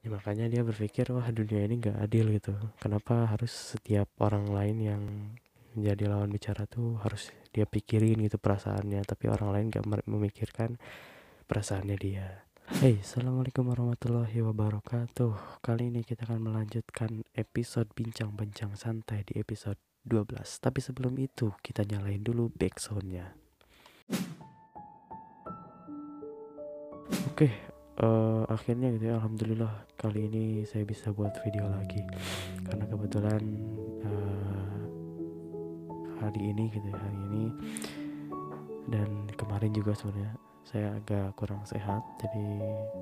Ya, makanya dia berpikir, wah dunia ini gak adil gitu. Kenapa harus setiap orang lain yang menjadi lawan bicara tuh harus dia pikirin gitu perasaannya, tapi orang lain gak memikirkan perasaannya dia. Hey, assalamualaikum warahmatullahi wabarakatuh. Kali ini kita akan melanjutkan episode bincang-bincang santai di episode 12. Tapi sebelum itu kita nyalain dulu backsoundnya. Oke, akhirnya gitu ya, alhamdulillah kali ini saya bisa buat video lagi. Karena kebetulan hari ini dan kemarin juga sebenarnya saya agak kurang sehat, jadi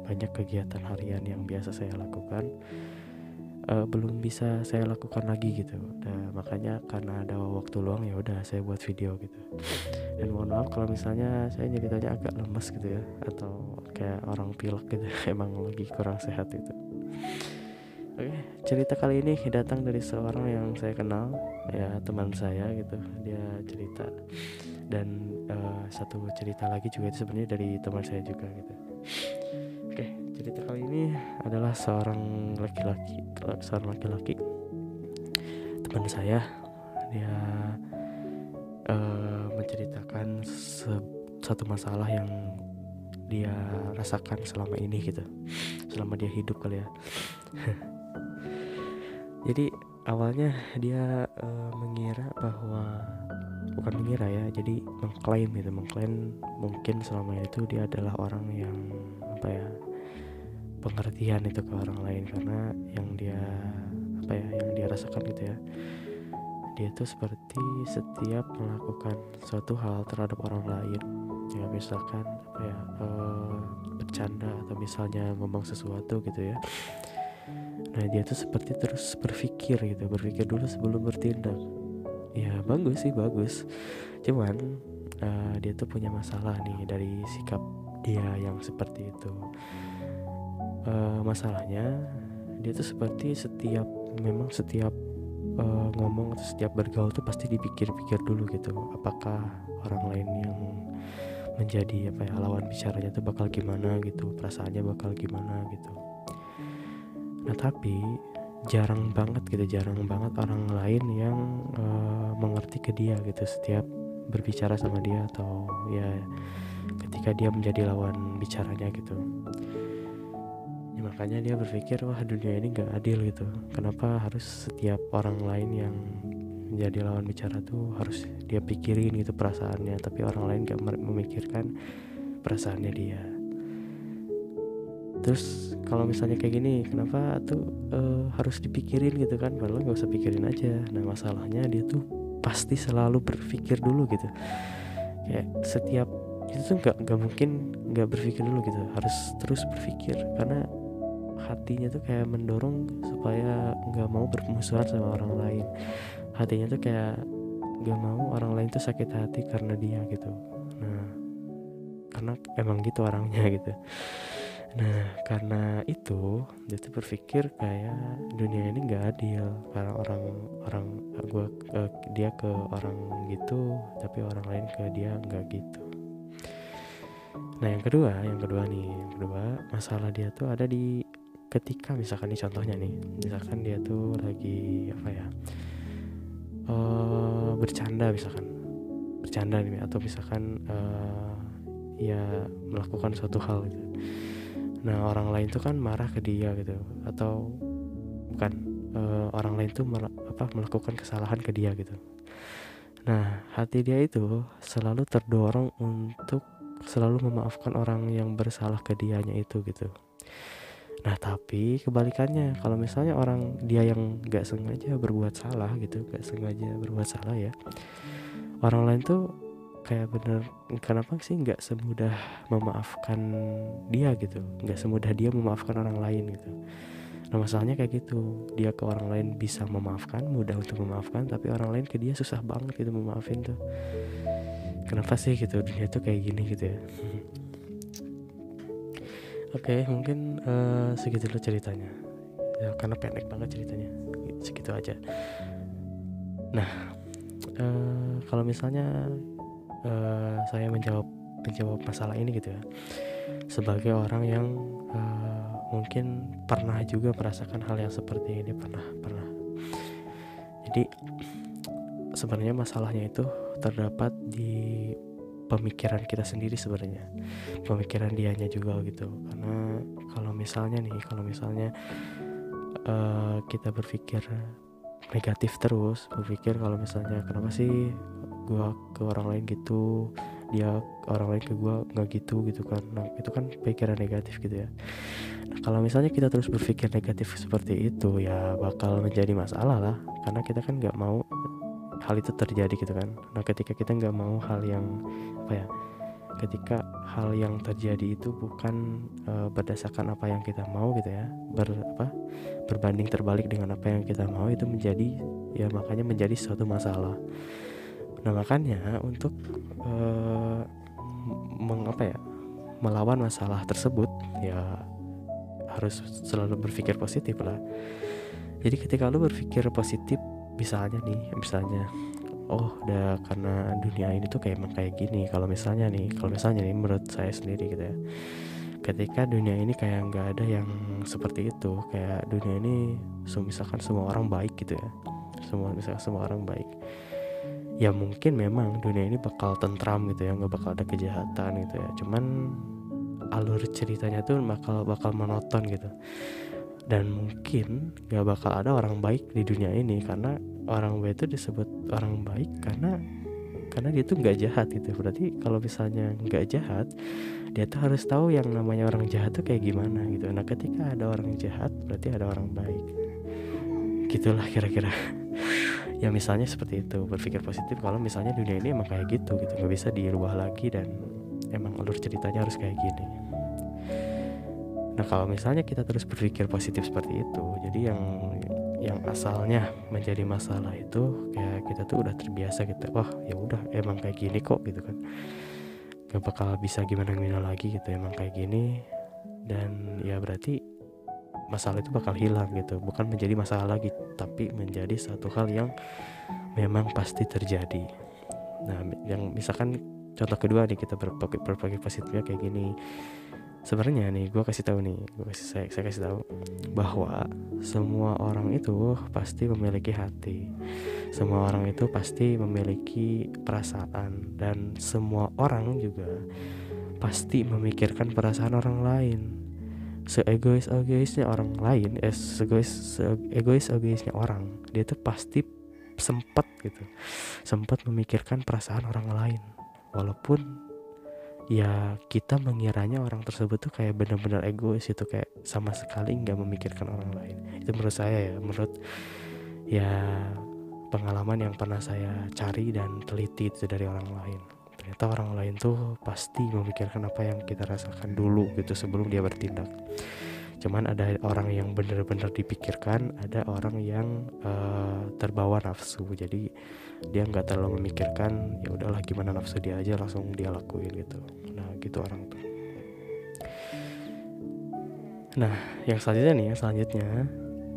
banyak kegiatan harian yang biasa saya lakukan belum bisa saya lakukan lagi gitu. Nah, makanya karena ada waktu luang ya udah saya buat video gitu. Dan mohon maaf kalau misalnya saya ceritanya agak lemas gitu ya, atau kayak orang pilek gitu. Emang lagi kurang sehat gitu. Oke, cerita kali ini datang dari seorang yang saya kenal, ya teman saya gitu. Dia cerita, dan satu cerita lagi juga itu sebenarnya dari teman saya juga gitu. Oke, cerita kali ini adalah seorang laki-laki teman saya. Dia menceritakan satu masalah yang dia rasakan selama ini gitu, selama dia hidup kali ya. Jadi awalnya dia mengira bahwa, bukan mengira ya, jadi mengklaim mungkin selama itu dia adalah orang yang pengertian itu ke orang lain, karena yang dia rasakan gitu ya, dia tuh seperti setiap melakukan suatu hal terhadap orang lain, ya misalkan bercanda atau misalnya ngomong sesuatu gitu ya, nah dia tuh seperti terus berpikir dulu sebelum bertindak. Ya bagus, cuman dia tuh punya masalah nih dari sikap dia yang seperti itu. Masalahnya dia tuh seperti setiap ngomong atau setiap bergaul tuh pasti dipikir-pikir dulu gitu, apakah orang lain yang menjadi lawan bicaranya tuh bakal gimana gitu, perasaannya bakal gimana gitu. Nah tapi jarang banget orang lain yang mengerti ke dia gitu setiap berbicara sama dia, atau ya ketika dia menjadi lawan bicaranya gitu. Ya, makanya dia berpikir, wah dunia ini gak adil gitu. Kenapa harus setiap orang lain yang menjadi lawan bicara tuh harus dia pikirin gitu perasaannya, tapi orang lain gak memikirkan perasaannya dia. Terus kalau misalnya kayak gini, kenapa tuh harus dipikirin gitu kan, padahal gak usah pikirin aja. Nah masalahnya dia tuh pasti selalu berpikir dulu gitu, kayak setiap itu tuh gak mungkin gak berpikir dulu gitu, harus terus berpikir, karena hatinya tuh kayak mendorong supaya gak mau bermusuhan sama orang lain. Hatinya tuh kayak gak mau orang lain tuh sakit hati karena dia gitu. Nah karena emang gitu orangnya gitu. Nah karena itu dia tuh berpikir kayak dunia ini gak adil, karena dia ke orang gitu, tapi orang lain ke dia gak gitu. Nah yang kedua masalah dia tuh ada di ketika misalkan nih, contohnya nih, misalkan dia tuh lagi bercanda nih, atau misalkan ya melakukan suatu hal gitu. Nah orang lain tuh kan marah ke dia gitu, atau bukan, orang lain tuh melakukan kesalahan ke dia gitu. Nah hati dia itu selalu terdorong untuk selalu memaafkan orang yang bersalah ke dianya itu gitu. Nah tapi kebalikannya, kalau misalnya dia yang gak sengaja berbuat salah ya, orang lain tuh kayak bener, kenapa sih gak semudah memaafkan dia gitu, gak semudah dia memaafkan orang lain gitu. Nah masalahnya kayak gitu, dia ke orang lain bisa memaafkan, mudah untuk memaafkan, tapi orang lain ke dia susah banget gitu memaafin tuh. Kenapa sih gitu, dunia tuh kayak gini gitu ya. Oke, mungkin segitu dulu ceritanya ya, karena pendek banget ceritanya, segitu aja. Nah kalau misalnya saya menjawab masalah ini gitu ya, sebagai orang yang mungkin pernah juga merasakan hal yang seperti ini, pernah. Jadi sebenarnya masalahnya itu terdapat di pemikiran kita sendiri sebenarnya, pemikiran dianya juga gitu. Karena kalau misalnya kita berpikir negatif terus, berpikir kalau misalnya kenapa sih gua ke orang lain gitu, dia orang lain ke gua nggak gitu kan. Nah itu kan pikiran negatif gitu ya. Nah, kalau misalnya kita terus berpikir negatif seperti itu, ya bakal menjadi masalah lah, karena kita kan nggak mau hal itu terjadi gitu kan. Nah ketika kita nggak mau hal yang ketika hal yang terjadi itu bukan berdasarkan apa yang kita mau gitu ya, berbanding terbalik dengan apa yang kita mau, itu makanya menjadi suatu masalah. Nah makanya untuk melawan masalah tersebut ya harus selalu berpikir positif lah. Jadi ketika lu berpikir positif, misalnya udah karena dunia ini tuh emang kayak gini. Kalau misalnya nih menurut saya sendiri gitu ya, ketika dunia ini kayak nggak ada yang seperti itu, kayak dunia ini misalkan semua orang baik gitu ya, semua orang baik, ya mungkin memang dunia ini bakal tentram gitu ya, nggak bakal ada kejahatan gitu ya. Cuman alur ceritanya tuh bakal monoton gitu, dan mungkin nggak bakal ada orang baik di dunia ini, karena orang baik itu disebut orang baik karena dia tuh nggak jahat gitu. Berarti kalau misalnya nggak jahat, dia tuh harus tahu yang namanya orang jahat tuh kayak gimana gitu. Nah ketika ada orang jahat, berarti ada orang baik, gitulah kira-kira. Ya misalnya seperti itu, berpikir positif kalau misalnya dunia ini emang kayak gitu, nggak bisa dirubah lagi dan emang alur ceritanya harus kayak gini. Nah kalau misalnya kita terus berpikir positif seperti itu, jadi yang asalnya menjadi masalah itu kayak kita tuh udah terbiasa gitu, wah ya udah emang kayak gini kok gitu kan, gak bakal bisa gimana lagi gitu, emang kayak gini. Dan ya berarti masalah itu bakal hilang gitu, bukan menjadi masalah lagi, tapi menjadi satu hal yang memang pasti terjadi. Nah yang misalkan contoh kedua nih, kita berpikir positifnya kayak gini. Sebenarnya nih saya kasih tahu bahwa semua orang itu pasti memiliki hati, semua orang itu pasti memiliki perasaan, dan semua orang juga pasti memikirkan perasaan orang lain. Seegoisnya orang lain, seegoisnya orang, dia tuh pasti sempat memikirkan perasaan orang lain, walaupun ya kita mengiranya orang tersebut tuh kayak benar-benar egois itu, kayak sama sekali nggak memikirkan orang lain. Itu menurut saya ya, menurut pengalaman yang pernah saya cari dan teliti itu dari orang lain. Ternyata orang lain tuh pasti memikirkan apa yang kita rasakan dulu gitu sebelum dia bertindak. Cuman ada orang yang benar-benar dipikirkan, ada orang yang terbawa nafsu, jadi dia nggak terlalu memikirkan, ya udahlah gimana nafsu dia aja langsung dia lakuin gitu. Nah gitu orang tuh. Nah yang selanjutnya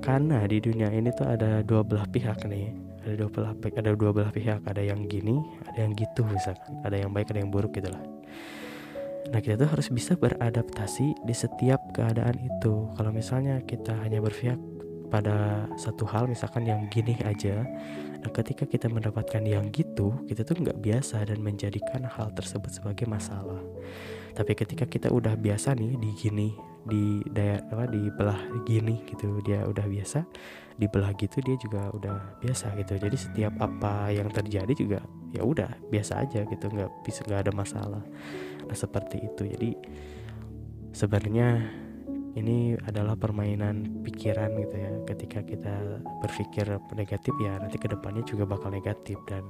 karena di dunia ini tuh ada dua belah pihak nih, ada dua belah pihak, ada yang gini, ada yang gitu, misalkan ada yang baik ada yang buruk gitulah. Nah kita tuh harus bisa beradaptasi di setiap keadaan itu. Kalau misalnya kita hanya berpihak pada satu hal, misalkan yang gini aja, nah ketika kita mendapatkan yang gitu, kita tuh nggak biasa dan menjadikan hal tersebut sebagai masalah. Tapi ketika kita udah biasa nih di gini, di belah gini gitu, dia udah biasa, di belah gitu dia juga udah biasa gitu. Jadi setiap apa yang terjadi juga ya udah biasa aja gitu, nggak ada masalah. Nah seperti itu. Jadi sebenarnya ini adalah permainan pikiran gitu ya. Ketika kita berpikir negatif, ya nanti kedepannya juga bakal negatif dan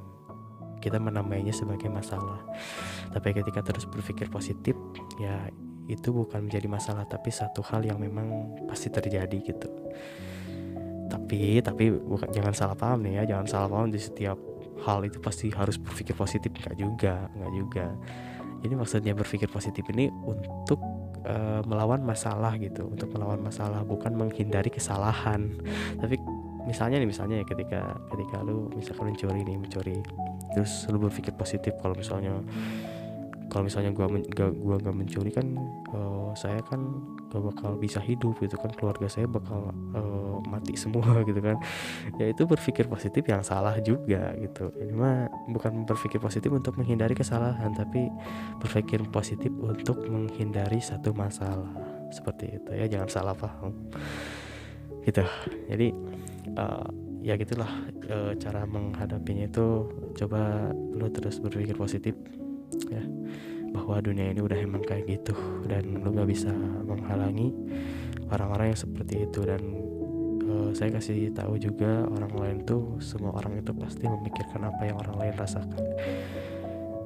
kita menamainya sebagai masalah. Tapi ketika terus berpikir positif, ya itu bukan menjadi masalah, tapi satu hal yang memang pasti terjadi gitu. Tapi bukan, jangan salah paham nih ya, jangan salah paham di setiap hal itu pasti harus berpikir positif, enggak juga. Jadi maksudnya berpikir positif ini untuk melawan masalah gitu, untuk melawan masalah, bukan menghindari kesalahan. Tapi misalnya ya ketika lu misalkan mencuri terus lu berpikir positif kalau misalnya Kalau misalnya gua nggak mencuri kan, saya kan gak bakal bisa hidup gitu kan, keluarga saya bakal mati semua gitu kan. Ya itu berpikir positif yang salah juga gitu. Ini mah bukan berpikir positif untuk menghindari kesalahan, tapi berpikir positif untuk menghindari satu masalah. Seperti itu ya, jangan salah paham gitu. Jadi ya gitulah, cara menghadapinya itu coba lu terus berpikir positif ya, bahwa dunia ini udah emang kayak gitu dan lu gak bisa menghalangi orang-orang yang seperti itu. Dan saya kasih tahu juga, orang lain tuh, semua orang itu pasti memikirkan apa yang orang lain rasakan.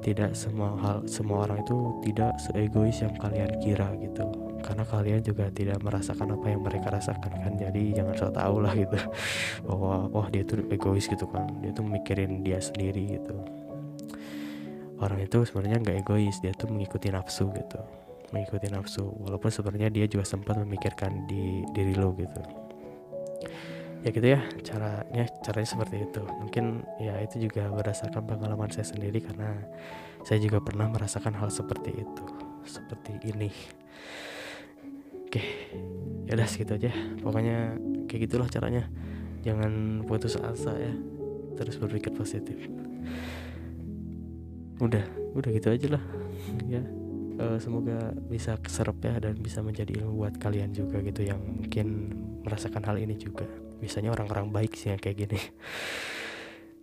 Tidak semua orang itu tidak seegois yang kalian kira gitu, karena kalian juga tidak merasakan apa yang mereka rasakan kan. Jadi jangan so tau lah gitu bahwa wah dia tuh egois gitu kan, dia tuh mikirin dia sendiri gitu. Orang itu sebenarnya nggak egois, dia tuh mengikuti nafsu gitu, mengikuti nafsu, walaupun sebenarnya dia juga sempat memikirkan di diri lo gitu. Ya gitu ya, caranya seperti itu. Mungkin ya itu juga berdasarkan pengalaman saya sendiri, karena saya juga pernah merasakan hal seperti itu, seperti ini. Oke, ya udah segitu aja. Pokoknya kayak gitulah caranya. Jangan putus asa ya, terus berpikir positif. Udah gitu aja lah ya. Semoga bisa keserap ya, dan bisa menjadi ilmu buat kalian juga gitu, yang mungkin merasakan hal ini juga. Biasanya orang-orang baik sih yang kayak gini.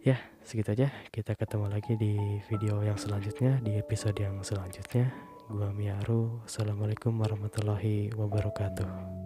Ya segitu aja, kita ketemu lagi di video yang selanjutnya, di episode yang selanjutnya. Gua Miaru, assalamualaikum warahmatullahi wabarakatuh.